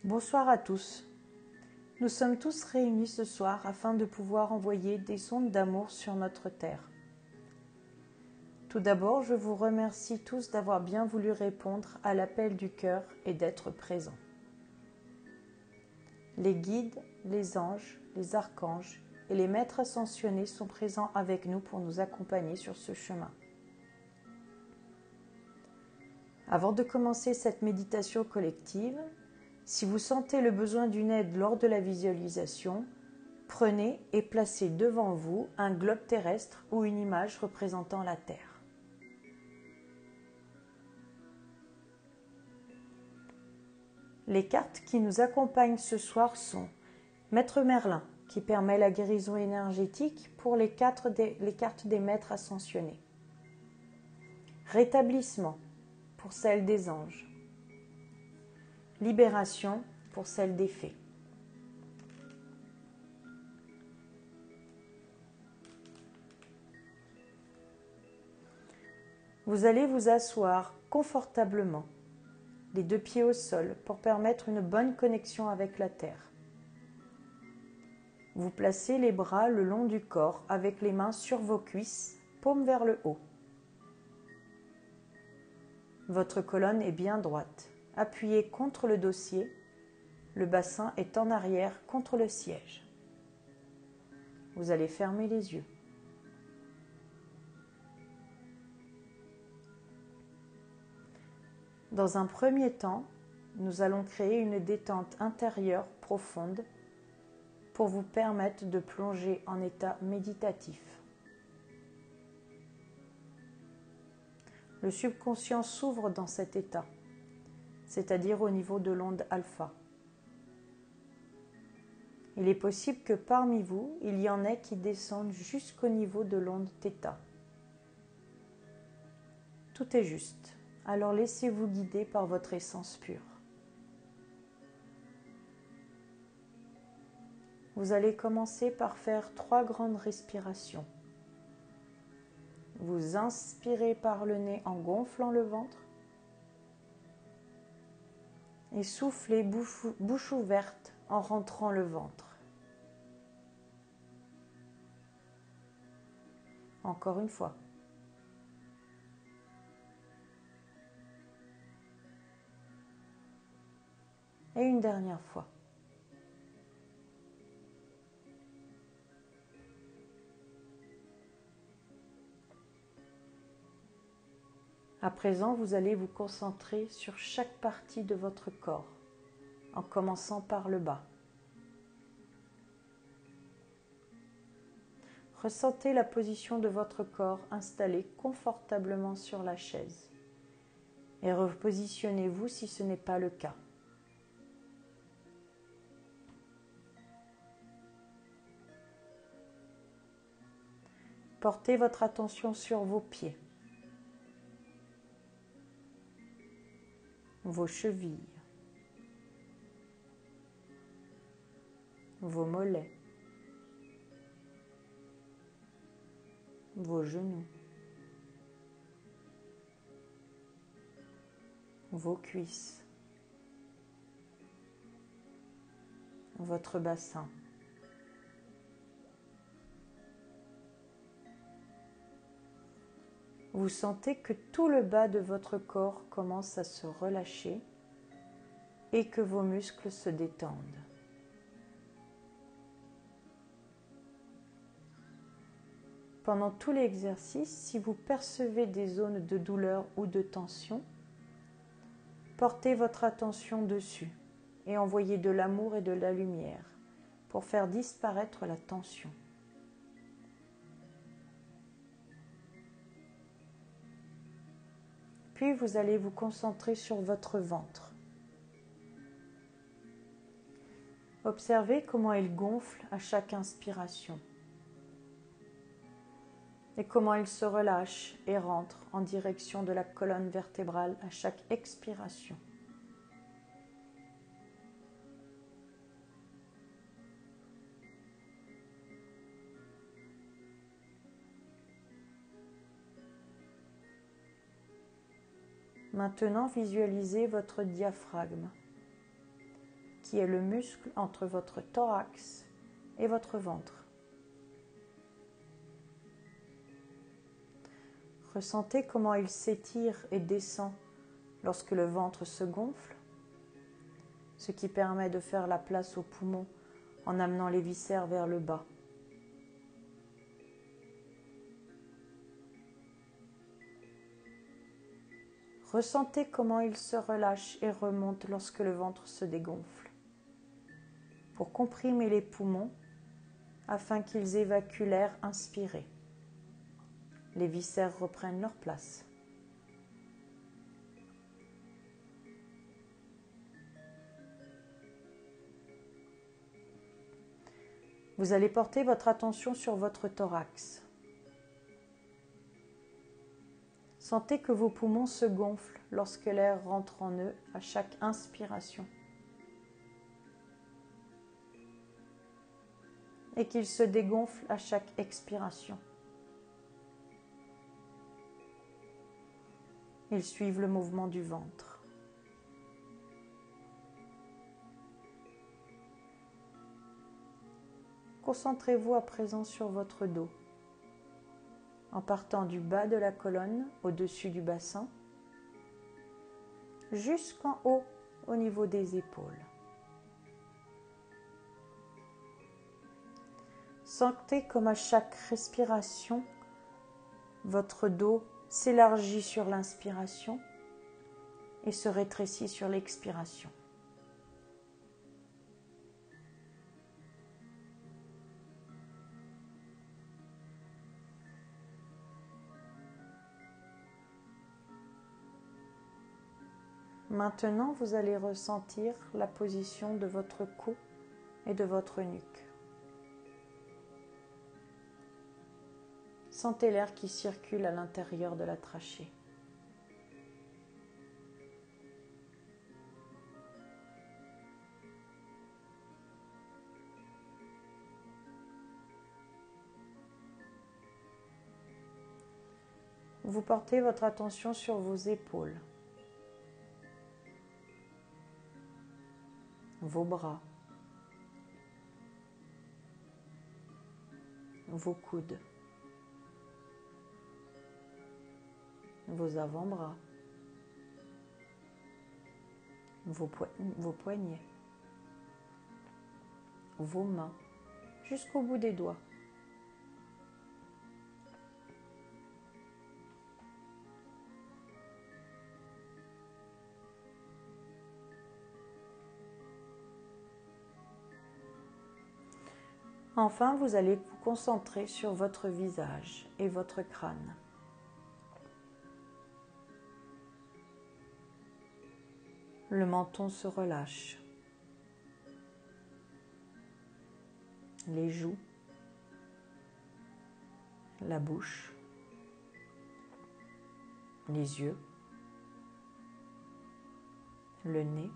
Bonsoir à tous. Nous sommes tous réunis ce soir afin de pouvoir envoyer des ondes d'amour sur notre terre. Tout d'abord, je vous remercie tous d'avoir bien voulu répondre à l'appel du cœur et d'être présents. Les guides, les anges, les archanges et les maîtres ascensionnés sont présents avec nous pour nous accompagner sur ce chemin. Avant de commencer cette méditation collective, si vous sentez le besoin d'une aide lors de la visualisation, prenez et placez devant vous un globe terrestre ou une image représentant la Terre. Les cartes qui nous accompagnent ce soir sont Maître Merlin, qui permet la guérison énergétique pour les cartes des maîtres ascensionnés. Rétablissement, pour celle des anges. Libération, pour celle des fées. Vous allez vous asseoir confortablement, les deux pieds au sol, pour permettre une bonne connexion avec la terre. Vous placez les bras le long du corps avec les mains sur vos cuisses, paume vers le haut. Votre colonne est bien droite, appuyée contre le dossier, le bassin est en arrière contre le siège. Vous allez fermer les yeux. Dans un premier temps, nous allons créer une détente intérieure profonde pour vous permettre de plonger en état méditatif. Le subconscient s'ouvre dans cet état, c'est-à-dire au niveau de l'onde alpha. Il est possible que parmi vous, il y en ait qui descendent jusqu'au niveau de l'onde θ. Tout est juste, alors laissez-vous guider par votre essence pure. Vous allez commencer par faire 3 grandes respirations. Vous inspirez par le nez en gonflant le ventre et soufflez bouche ouverte en rentrant le ventre. Encore une fois. Et une dernière fois. À présent, vous allez vous concentrer sur chaque partie de votre corps, en commençant par le bas. Ressentez la position de votre corps installé confortablement sur la chaise et repositionnez-vous si ce n'est pas le cas. Portez votre attention sur vos pieds, vos chevilles, vos mollets, vos genoux, vos cuisses, votre bassin. Vous sentez que tout le bas de votre corps commence à se relâcher et que vos muscles se détendent. Pendant tout l'exercice, si vous percevez des zones de douleur ou de tension, portez votre attention dessus et envoyez de l'amour et de la lumière pour faire disparaître la tension. Puis vous allez vous concentrer sur votre ventre. Observez comment il gonfle à chaque inspiration et comment il se relâche et rentre en direction de la colonne vertébrale à chaque expiration. Maintenant, visualisez votre diaphragme. qui est le muscle entre votre thorax et votre ventre. Ressentez comment il s'étire et descend lorsque le ventre se gonfle, ce qui permet de faire la place aux poumons en amenant les viscères vers le bas. Ressentez comment il se relâche et remonte lorsque le ventre se dégonfle, pour comprimer les poumons afin qu'ils évacuent l'air inspiré. Les viscères reprennent leur place. Vous allez porter votre attention sur votre thorax. Sentez que vos poumons se gonflent lorsque l'air rentre en eux à chaque inspiration et qu'ils se dégonflent à chaque expiration. Ils suivent le mouvement du ventre. Concentrez-vous à présent sur votre dos, en partant du bas de la colonne, au-dessus du bassin, jusqu'en haut, au niveau des épaules. Sentez comme à chaque respiration, votre dos s'élargit sur l'inspiration et se rétrécit sur l'expiration. Maintenant, vous allez ressentir la position de votre cou et de votre nuque. Sentez l'air qui circule à l'intérieur de la trachée. Vous portez votre attention sur vos épaules, vos bras, vos coudes, vos avant-bras, vos poignets, vos mains, jusqu'au bout des doigts. Enfin, vous allez vous concentrer sur votre visage et votre crâne. Le menton se relâche. Les joues, la bouche, les yeux, le nez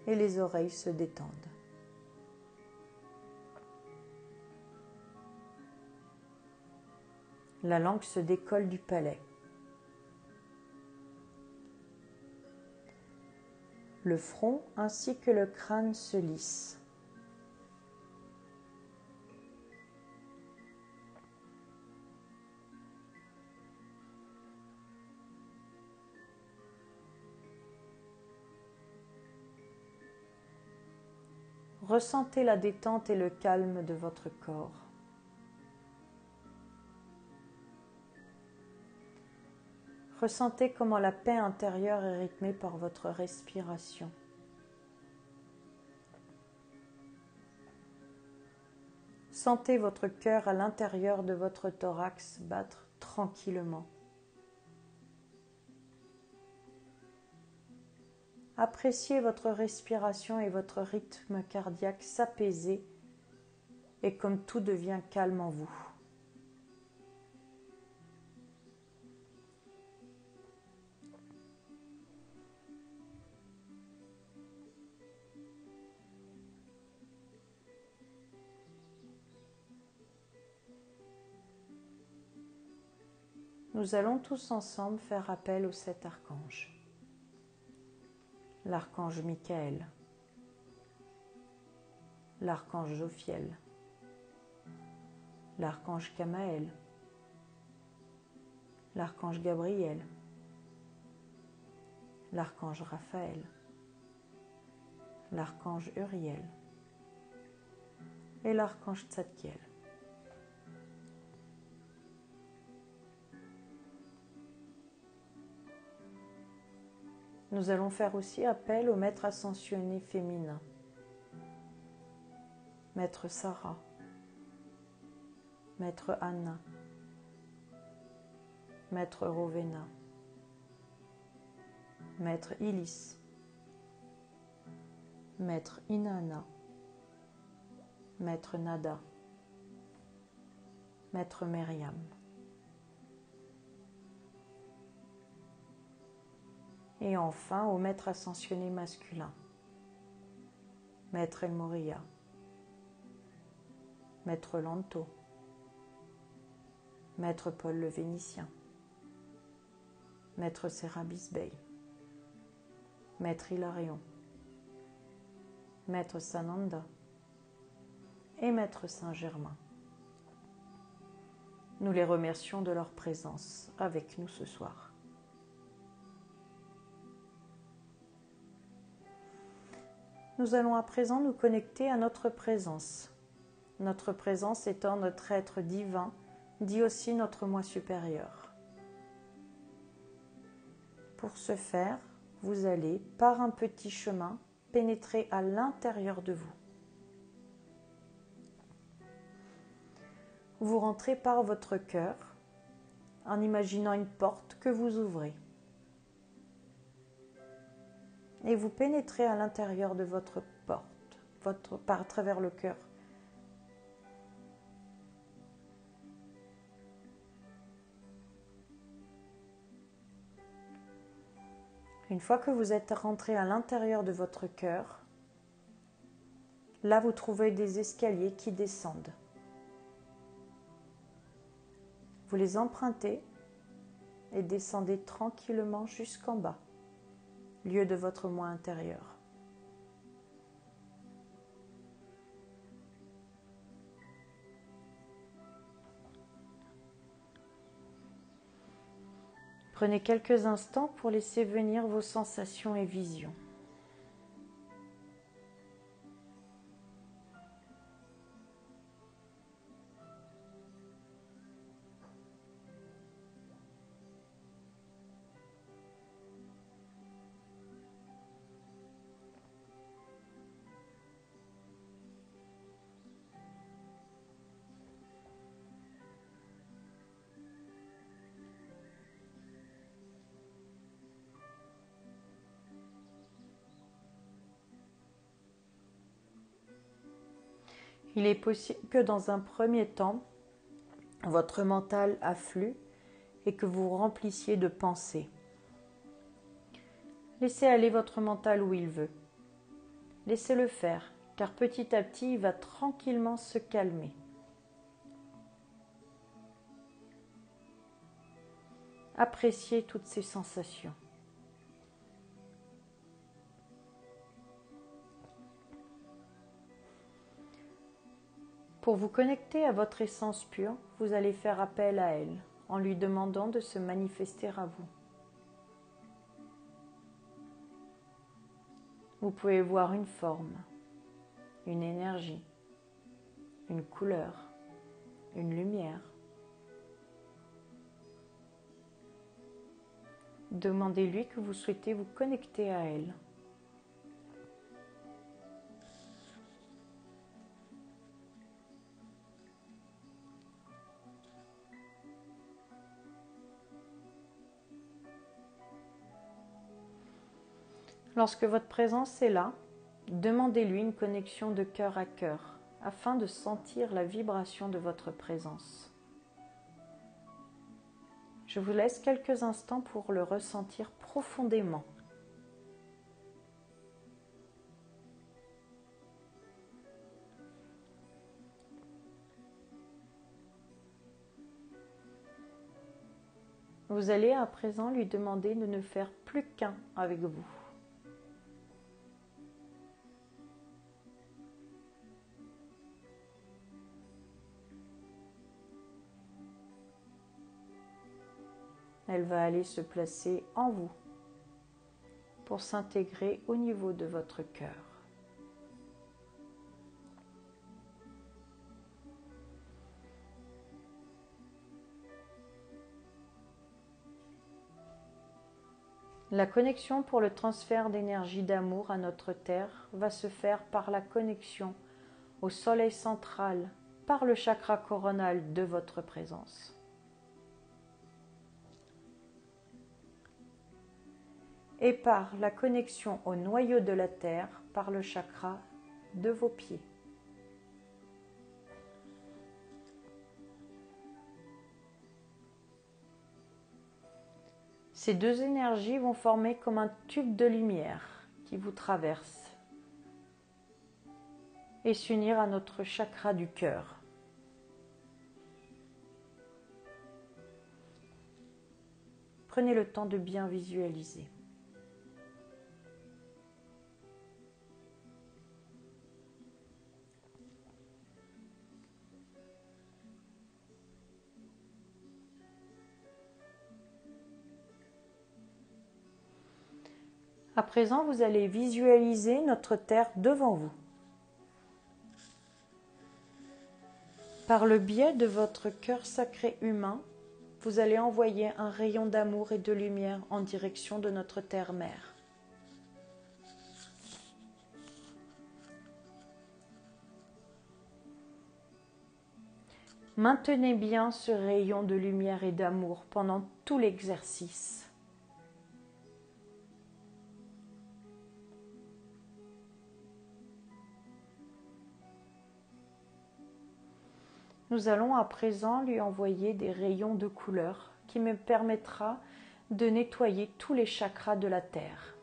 et les oreilles se détendent. La langue se décolle du palais. Le front ainsi que le crâne se lissent. Ressentez la détente et le calme de votre corps. Ressentez comment la paix intérieure est rythmée par votre respiration. Sentez votre cœur à l'intérieur de votre thorax battre tranquillement. Appréciez votre respiration et votre rythme cardiaque s'apaiser et comme tout devient calme en vous. Nous allons tous ensemble faire appel aux 7 archanges. l'archange Michael, l'archange Jophiel, l'archange Camaël, l'archange Gabriel, l'archange Raphaël, l'archange Uriel et l'archange Tzadkiel. Nous allons faire aussi appel au maître ascensionné féminin, maître Sarah, maître Anna, maître Rowena, maître Ilis, maître Inanna, maître Nada, maître Myriam. Et enfin au maître ascensionné masculin, maître El Moria, maître Lanto, maître Paul le Vénitien, maître Sérabis Bey, maître Hilarion, maître Sananda et maître Saint-Germain. Nous les remercions de leur présence avec nous ce soir. Nous allons à présent nous connecter à notre présence. Notre présence étant notre être divin, dit aussi notre moi supérieur. Pour ce faire, vous allez, par un petit chemin, pénétrer à l'intérieur de vous. Vous rentrez par votre cœur en imaginant une porte que vous ouvrez. Et vous pénétrez à l'intérieur de votre porte, par travers le cœur. Une fois que vous êtes rentré à l'intérieur de votre cœur, là vous trouvez des escaliers qui descendent. Vous les empruntez et descendez tranquillement jusqu'en bas, lieu de votre moi intérieur. Prenez quelques instants pour laisser venir vos sensations et visions. Il est possible que dans un premier temps, votre mental afflue et que vous remplissiez de pensées. Laissez aller votre mental où il veut. Laissez-le faire, car petit à petit, il va tranquillement se calmer. Appréciez toutes ces sensations. Pour vous connecter à votre essence pure, vous allez faire appel à elle, en lui demandant de se manifester à vous. Vous pouvez voir une forme, une énergie, une couleur, une lumière. Demandez-lui que vous souhaitez vous connecter à elle. Lorsque votre présence est là, demandez-lui une connexion de cœur à cœur, afin de sentir la vibration de votre présence. Je vous laisse quelques instants pour le ressentir profondément. Vous allez à présent lui demander de ne faire plus qu'un avec vous. Elle va aller se placer en vous pour s'intégrer au niveau de votre cœur. La connexion pour le transfert d'énergie d'amour à notre Terre va se faire par la connexion au soleil central, par le chakra coronal de votre présence. Et par la connexion au noyau de la Terre, par le chakra de vos pieds. Ces deux énergies vont former comme un tube de lumière qui vous traverse et s'unir à notre chakra du cœur. Prenez le temps de bien visualiser. À présent, vous allez visualiser notre Terre devant vous. Par le biais de votre cœur sacré humain, vous allez envoyer un rayon d'amour et de lumière en direction de notre Terre-Mère. Maintenez bien ce rayon de lumière et d'amour pendant tout l'exercice. Nous allons à présent lui envoyer des rayons de couleur qui me permettra de nettoyer tous les chakras de la Terre.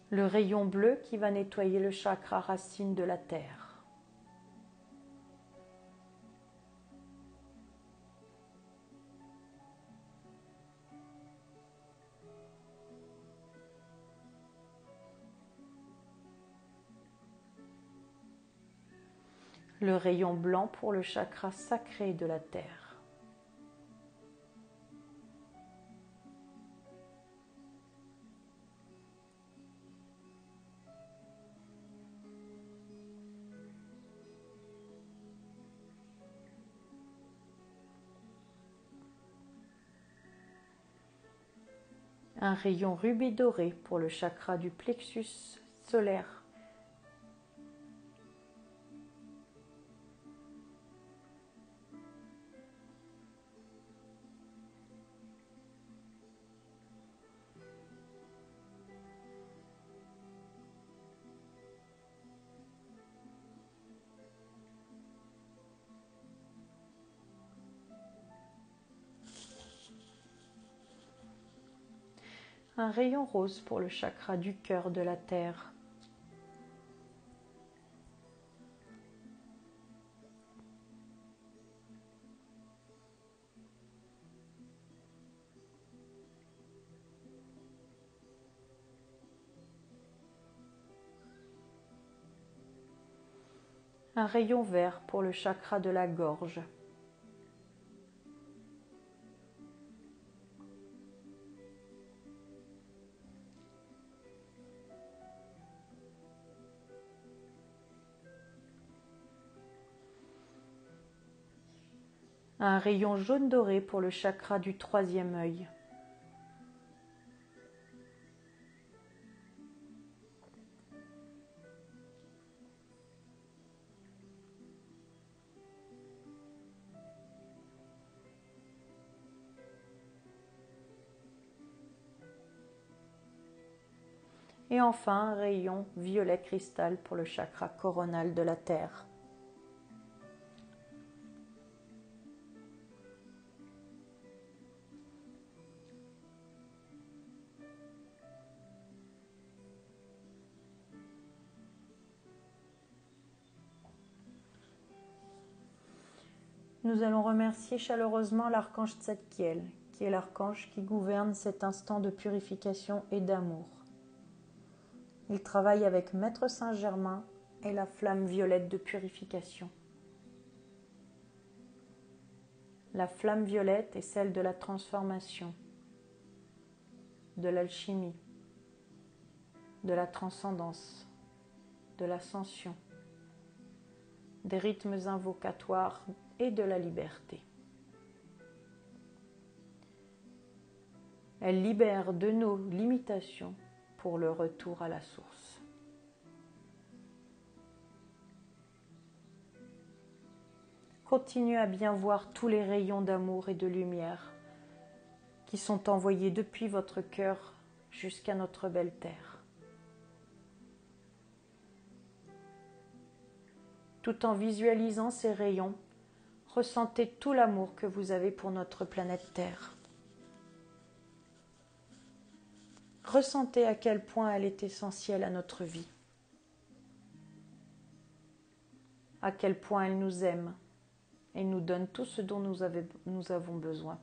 Le rayon bleu qui va nettoyer le chakra racine de la Terre. Le rayon blanc pour le chakra sacré de la Terre. Un rayon rubis doré pour le chakra du plexus solaire. Un rayon rose pour le chakra du cœur de la Terre. Un rayon vert pour le chakra de la gorge. Un rayon jaune doré pour le chakra du troisième œil. Et enfin, un rayon violet cristal pour le chakra coronal de la Terre. Nous allons remercier chaleureusement l'archange Tzadkiel, qui est l'archange qui gouverne cet instant de purification et d'amour. Il travaille avec Maître Saint-Germain et la flamme violette de purification. La flamme violette est celle de la transformation, de l'alchimie, de la transcendance, de l'ascension, des rythmes invocatoires et de la liberté. Elle libère de nos limitations pour le retour à la source. Continue à bien voir tous les rayons d'amour et de lumière qui sont envoyés depuis votre cœur jusqu'à notre belle terre. Tout en visualisant ces rayons, ressentez tout l'amour que vous avez pour notre planète Terre. Ressentez à quel point elle est essentielle à notre vie, à quel point elle nous aime et nous donne tout ce dont nous avons besoin.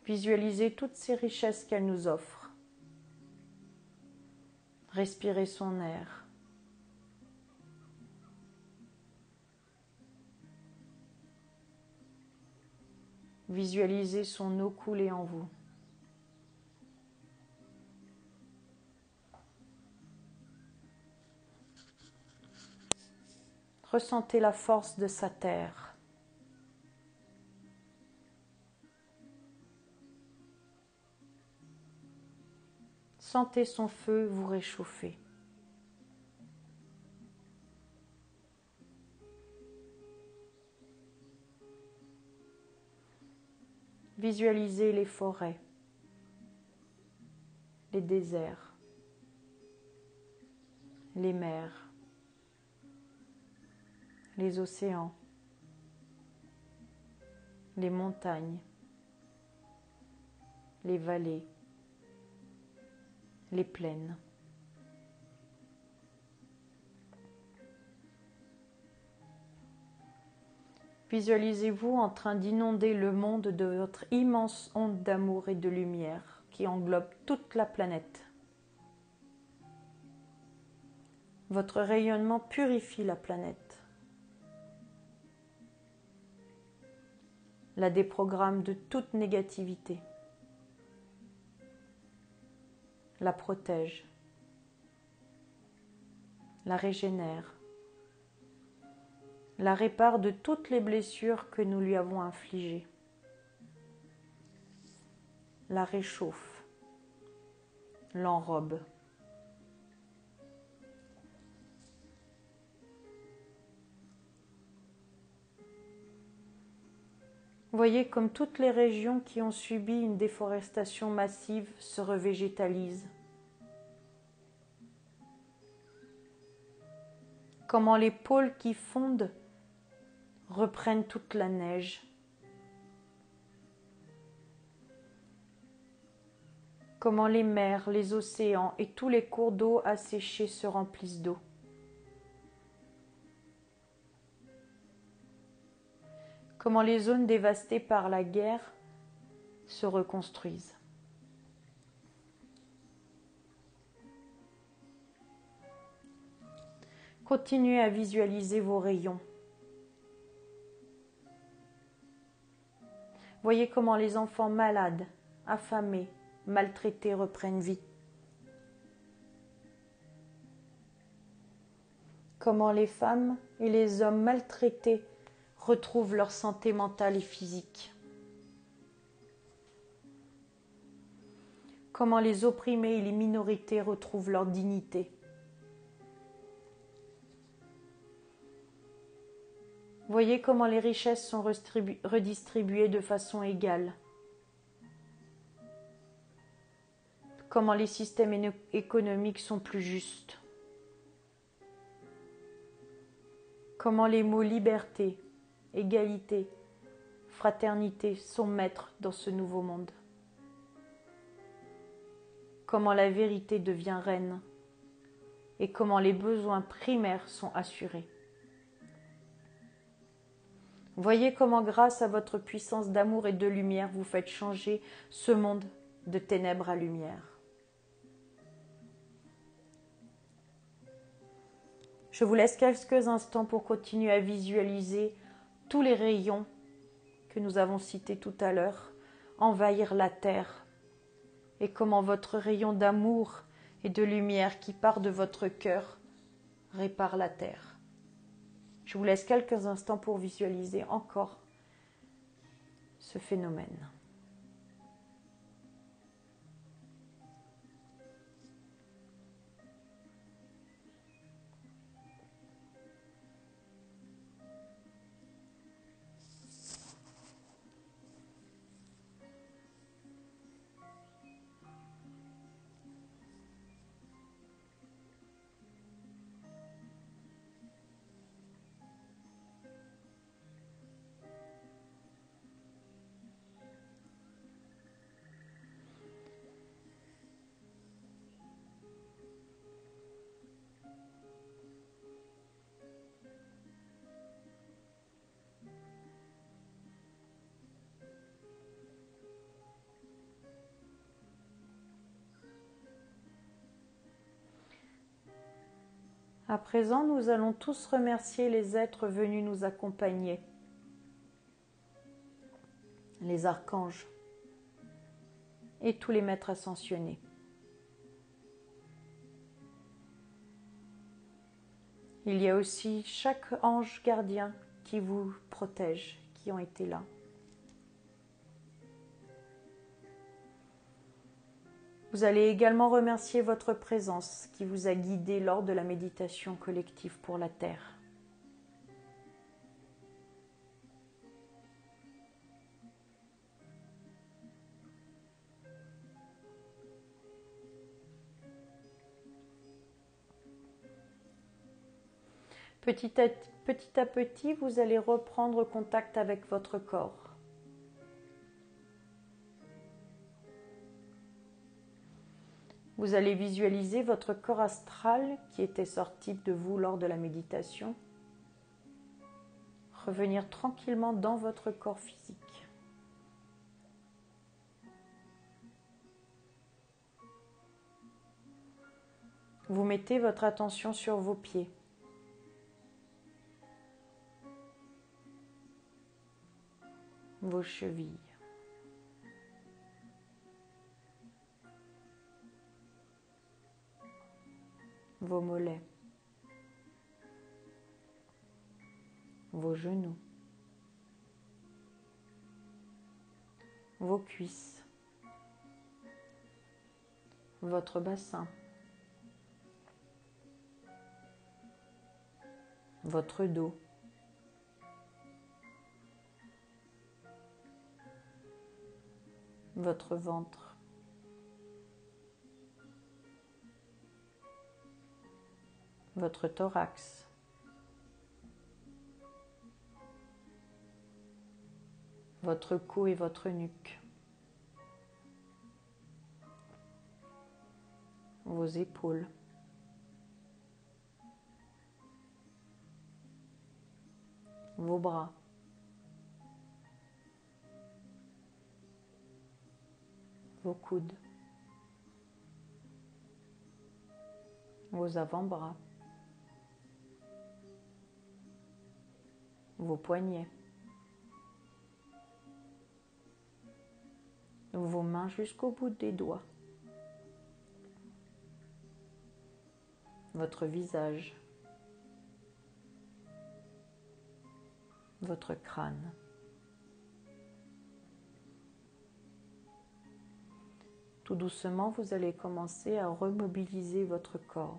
Visualisez toutes ces richesses qu'elle nous offre. Respirez son air. Visualisez son eau couler en vous. Ressentez la force de sa terre. Sentez son feu vous réchauffer. Visualisez les forêts, les déserts, les mers, les océans, les montagnes, les vallées, les plaines. Visualisez-vous en train d'inonder le monde de votre immense onde d'amour et de lumière qui englobe toute la planète. Votre rayonnement purifie la planète, la déprogramme de toute négativité, la protège, la régénère, la répare de toutes les blessures que nous lui avons infligées, la réchauffe, l'enrobe. Voyez comme toutes les régions qui ont subi une déforestation massive se revégétalisent. Comment les pôles qui fondent reprennent toute la neige. Comment les mers, les océans et tous les cours d'eau asséchés se remplissent d'eau. Comment les zones dévastées par la guerre se reconstruisent. Continuez à visualiser vos rayons. Voyez comment les enfants malades, affamés, maltraités reprennent vie. Comment les femmes et les hommes maltraités retrouvent leur santé mentale et physique. Comment les opprimés et les minorités retrouvent leur dignité. Voyez comment les richesses sont redistribuées de façon égale. Comment les systèmes économiques sont plus justes. Comment les mots liberté, égalité, fraternité sont maîtres dans ce nouveau monde. Comment la vérité devient reine et comment les besoins primaires sont assurés. Voyez comment grâce à votre puissance d'amour et de lumière, vous faites changer ce monde de ténèbres à lumière. Je vous laisse quelques instants pour continuer à visualiser tous les rayons que nous avons cités tout à l'heure envahir la terre et comment votre rayon d'amour et de lumière qui part de votre cœur répare la terre. Je vous laisse quelques instants pour visualiser encore ce phénomène. À présent, nous allons tous remercier les êtres venus nous accompagner, les archanges et tous les maîtres ascensionnés. Il y a aussi chaque ange gardien qui vous protège, qui ont été là. Vous allez également remercier votre présence qui vous a guidé lors de la méditation collective pour la Terre. Petit à petit, vous allez reprendre contact avec votre corps. Vous allez visualiser votre corps astral qui était sorti de vous lors de la méditation, revenir tranquillement dans votre corps physique. Vous mettez votre attention sur vos pieds. Vos chevilles. Vos mollets. Vos genoux. Vos cuisses. Votre bassin. Votre dos. Votre ventre. Votre thorax. Votre cou et votre nuque. Vos épaules. Vos bras. Vos coudes. Vos avant-bras. Vos poignets. Vos mains jusqu'au bout des doigts. Votre visage. Votre crâne. Tout doucement, vous allez commencer à remobiliser votre corps.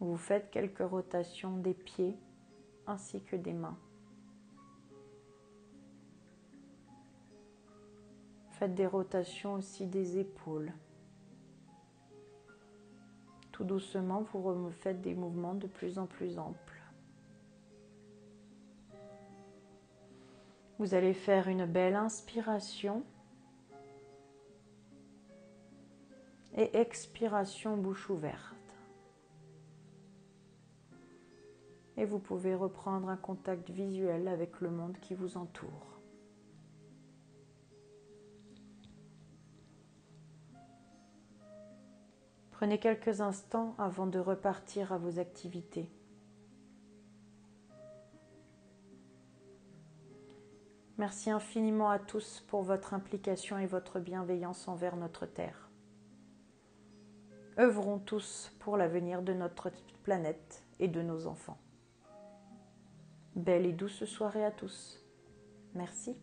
Vous faites quelques rotations des pieds ainsi que des mains. Faites des rotations aussi des épaules. Tout doucement, vous faites des mouvements de plus en plus amples. Vous allez faire une belle inspiration et expiration bouche ouverte. et vous pouvez reprendre un contact visuel avec le monde qui vous entoure. Prenez quelques instants avant de repartir à vos activités. Merci infiniment à tous pour votre implication et votre bienveillance envers notre Terre. Œuvrons tous pour l'avenir de notre planète et de nos enfants. Belle et douce soirée à tous. Merci.